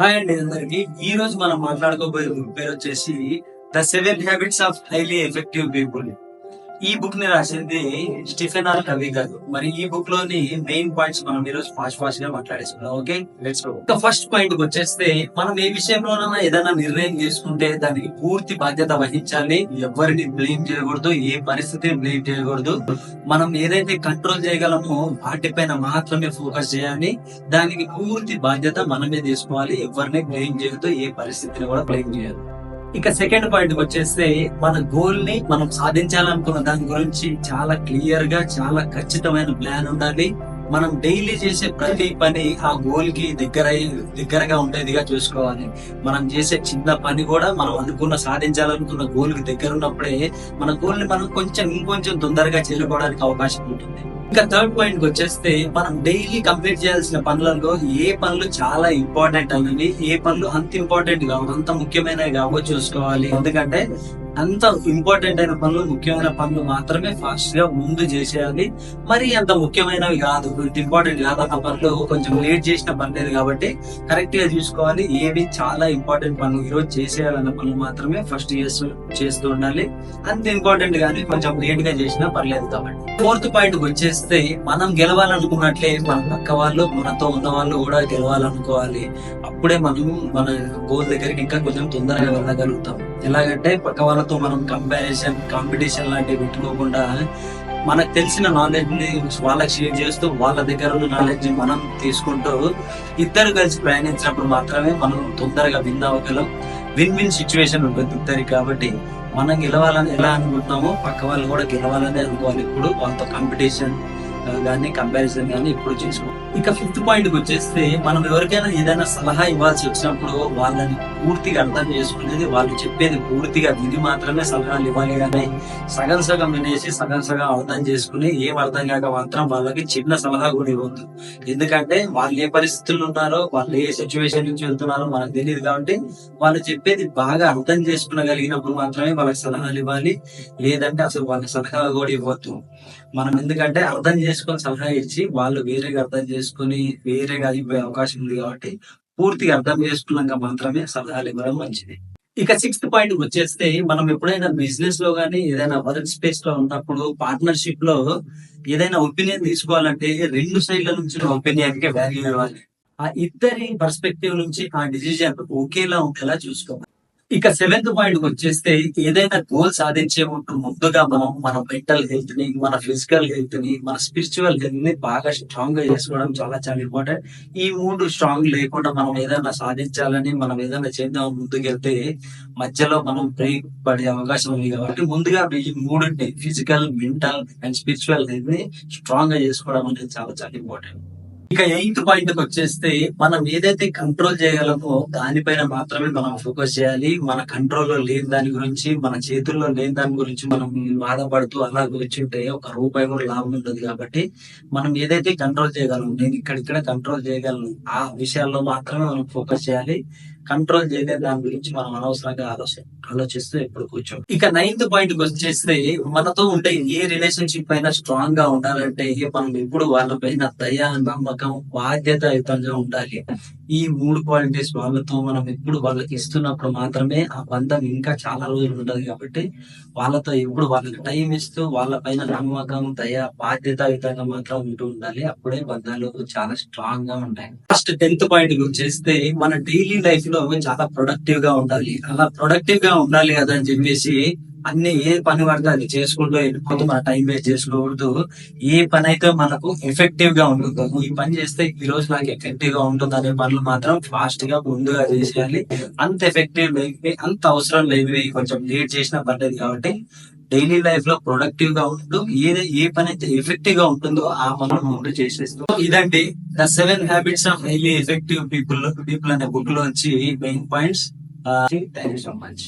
Hi అండి అందరికి. ఈ రోజు మనం మాట్లాడుకోబోయే బుక్ పేరు వచ్చేసి the 7 habits of highly effective people. ఈ బుక్ ని రాసింది స్టీఫెన్ ఆర్ కవి గారు. మరి ఈ బుక్ లోని మెయిన్ పాయింట్స్ మనం ఈ రోజు ఫాస్ట్ గా మాట్లాడేసుకుందాం. Okay, let's go. First point వచ్చేస్తే, మనం ఏ విషయంలోనైనా ఏదైనా నిర్ణయం తీసుకుంటే దానికి పూర్తి బాధ్యత వహించాలి. ఎవరిని బ్లేమ్ చేయకూడదు, ఏ పరిస్థితిని బ్లేమ్ చేయకూడదు. మనం ఏదైతే కంట్రోల్ చేయగలమో వాటిపైన మాత్రమే ఫోకస్ చేయాలి. దానికి పూర్తి బాధ్యత మనమే తీసుకోవాలి. ఎవరిని బ్లేమ్ చేయొద్దు, ఏ పరిస్థితిని కూడా బ్లేమ్ చేయొద్దు. ఇక సెకండ్ పాయింట్ వచ్చేస్తే, మన గోల్ ని మనం సాధించాలనుకున్న దాని గురించి చాలా క్లియర్ గా, చాలా ఖచ్చితమైన ప్లాన్ ఉండాలి. మనం డైలీ చేసే ప్రతి పని ఆ గోల్ కి దగ్గరగా ఉండేదిగా చూసుకోవాలి. మనం చేసే చిన్న పని కూడా మనం సాధించాలనుకున్న గోల్ కి దగ్గర ఉన్నప్పుడే మన గోల్ ని మనం ఇంకొంచెం తొందరగా చేరుకోవడానికి అవకాశం ఉంటుంది. ఇంకా థర్డ్ పాయింట్ వచ్చేస్తే, మనం డైలీ కంప్లీట్ చేయాల్సిన పనులలో ఏ పనులు చాలా ఇంపార్టెంట్ అనేది, ఏ పనులు అంత ఇంపార్టెంట్ కావు, అంత ముఖ్యమైనవి కావో చూసుకోవాలి. ఎందుకంటే అంత ఇంపార్టెంట్ అయిన పనులు, ముఖ్యమైన పనులు మాత్రమే ఫాస్ట్ గా ముందు చేసేయాలి. మరి అంత ముఖ్యమైనవి కాదు, ఇంపార్టెంట్ కాదన్న పనులు కొంచెం లేట్ చేసిన పర్లేదు కాబట్టి కరెక్ట్ గా చూసుకోవాలి. ఏవి చాలా ఇంపార్టెంట్ పనులు ఈరోజు చేసేయాలన్న పనులు మాత్రమే ఫస్ట్ చేస్తూ ఉండాలి. అంత ఇంపార్టెంట్ గానీ కొంచెం లేట్ గా చేసినా పర్లేదు కాబట్టి. ఫోర్త్ పాయింట్ వచ్చేస్తే, మనం గెలవాలనుకున్నట్లే మన పక్క వాళ్ళు, మనతో ఉన్న వాళ్ళు కూడా గెలవాలనుకోవాలి. అప్పుడే మనం మన గోల్ దగ్గరికి ఇంకా కొంచెం తొందరగా వెళ్ళగలుగుతాం. ఎలాగంటే పక్క వాళ్ళతో మనం కాంపిటీషన్ లాంటివి పెట్టుకోకుండా మనకు తెలిసిన నాలెడ్జ్ ని వాళ్ళకి షేర్ చేస్తూ, వాళ్ళ దగ్గర ఉన్న నాలెడ్జ్ ని మనం తీసుకుంటూ ఇద్దరు కలిసి ప్రయాణించినప్పుడు మాత్రమే మనం తొందరగా విన్ అవ్వగలం. విన్ విన్ సిచ్యువేషన్ ఉంటుంది ఇద్దరికి. కాబట్టి మనం గెలవాలని ఎలా అనుకుంటున్నామో పక్క వాళ్ళు కూడా గెలవాలని అనుకోవాలి. ఇప్పుడు వాళ్ళతో కాంపిటీషన్ కానీ కంపారిజన్ కానీ ఇప్పుడు చేసుకో. ఇక ఫిఫ్త్ పాయింట్ వచ్చేస్తే, మనం ఎవరికైనా ఏదైనా సలహా ఇవ్వాల్సి వచ్చినప్పుడు వాళ్ళని పూర్తిగా అర్థం చేసుకునేది, వాళ్ళు చెప్పేది పూర్తిగా విని మాత్రమే సలహాలు ఇవ్వాలి. కానీ సగం వినేసి సగం అర్థం చేసుకుని ఏం అర్థం కాక మాత్రం వాళ్ళకి చిన్న సలహా కూడా ఇవ్వద్దు. ఎందుకంటే వాళ్ళు ఏ పరిస్థితుల్లో ఉన్నారో, వాళ్ళు ఏ సిచ్యువేషన్ నుంచి వెళ్తున్నారో మనకు తెలియదు. కాబట్టి వాళ్ళు చెప్పేది బాగా అర్థం చేసుకునగలిగినప్పుడు మాత్రమే వాళ్ళకి సలహాలు ఇవ్వాలి. లేదంటే అసలు వాళ్ళకి సలహా కూడా ఇవ్వద్దు మనం. ఎందుకంటే అర్థం చేసుకొని సలహా ఇచ్చి వాళ్ళు వేరేగా అర్థం చేసుకుని వేరేగా అయిపోయే అవకాశం ఉంది. కాబట్టి పూర్తిగా అర్థం చేసుకున్నాక మాత్రమే సలహాలు ఇవ్వడం మంచిది. ఇక సిక్స్త్ పాయింట్ వచ్చేస్తే, మనం ఎప్పుడైనా బిజినెస్ లో గానీ ఏదైనా వర్క్ స్పేస్ లో ఉన్నప్పుడు, పార్ట్నర్షిప్ లో ఏదైనా ఒపీనియన్ తీసుకోవాలంటే 2 సైడ్ల నుంచి ఒపీనియన్ కి వాల్యూ ఇవ్వాలి. ఆ ఇద్దరి పర్స్పెక్టివ్ నుంచి ఆ డిసిజన్ ఒకేలా ఉండేలా చూసుకోవాలి. ఇక 7th పాయింట్ వచ్చేస్తే, ఏదైనా గోల్ సాధించే ముందుగా మన మెంటల్ హెల్త్ ని, మన ఫిజికల్ హెల్త్ ని, మన స్పిరిచువల్ హెల్త్ ని బాగా స్ట్రాంగ్ గా చేసుకోవడం చాలా ఇంపార్టెంట్. ఈ 3 స్ట్రాంగ్ లేకుండా మనం ఏదైనా సాధించాలని, మనం ఏదైనా చేద్దాం ముందుకెళ్తే మధ్యలో మనం బ్రేక్ పడే అవకాశం ఉంది. కాబట్టి ముందుగా ఈ 3 physical, mental and spiritual health ని స్ట్రాంగ్ గా చేసుకోవడం అనేది చాలా ఇంపార్టెంట్. ఇక 8th పాయింట్ వచ్చేస్తే, మనం ఏదైతే కంట్రోల్ చేయగలమో దానిపైన మాత్రమే మనం ఫోకస్ చేయాలి. మన కంట్రోల్లో లేని దాని గురించి, మన చేతుల్లో లేని దాని గురించి మనం బాధపడుతూ అలా కూర్చుంటే ఒక రూపాయి కూడా లాభం ఉంటుంది. కాబట్టి మనం ఏదైతే కంట్రోల్ చేయగలము, నేను ఇక్కడ కంట్రోల్ చేయగలను, ఆ విషయాల్లో మాత్రమే మనం ఫోకస్ చేయాలి. కంట్రోల్ చేయలే దాని గురించి మనం అనవసరంగా ఆలోచిస్తూ ఎప్పుడు కూర్చో. ఇక 9th పాయింట్ వచ్చేస్తే, మనతో ఉంటే ఏ రిలేషన్షిప్ అయినా స్ట్రాంగ్ గా ఉండాలంటే మనం ఎప్పుడు వాళ్ళ పైన దయ, నమ్మకం, బాధ్యతాయుతంగా ఉండాలి. ఈ 3 క్వాలిటీస్ వాళ్ళతో మనం ఎప్పుడు వాళ్ళకి ఇస్తున్నప్పుడు మాత్రమే ఆ బంధం ఇంకా చాలా రోజులు ఉంటది. కాబట్టి వాళ్ళతో ఎప్పుడు వాళ్ళకి టైం ఇస్తూ, వాళ్ళ పైన నమ్మకం, దయ, బాధ్యతాయుతంగా మాత్రం ఉంటూ ఉండాలి. అప్పుడే బంధాలు చాలా స్ట్రాంగ్ గా ఉంటాయి. ఫస్ట్ 10th పాయింట్ వచ్చేస్తే, మన డైలీ లైఫ్ లో చాలా ప్రొడక్టివ్ గా ఉండాలి. అలా ప్రొడక్టివ్ గా ఉండాలి కదా అని చెప్పేసి అన్ని ఏ పని పడితే అది చేసుకుంటూ వెళ్ళిపోతూ మన టైం వేస్ట్ చేసుకోకూడదు. ఏ పని అయితే మనకు ఎఫెక్టివ్ గా ఉంటుందో, ఈ పని చేస్తే ఈ రోజు నాకు ఎఫెక్టివ్ గా ఉంటుంది అనే పనులు మాత్రం ఫాస్ట్ గా ముందుగా చేసేయాలి. అంత ఎఫెక్టివ్ లేవి, అంత అవసరం లేవి కొంచెం లేట్ చేసినా పర్లేదు. కాబట్టి డైలీ లైఫ్ లో ప్రొడక్టివ్ గా ఉంటూ ఏ పని అయితే ఎఫెక్టివ్ గా ఉంటుందో ఆ పనులు ముందు చేసేస్తూ, ఇదండి the 7 habits of highly effective people అనే బుక్ లోంచి main points. Thank you so much.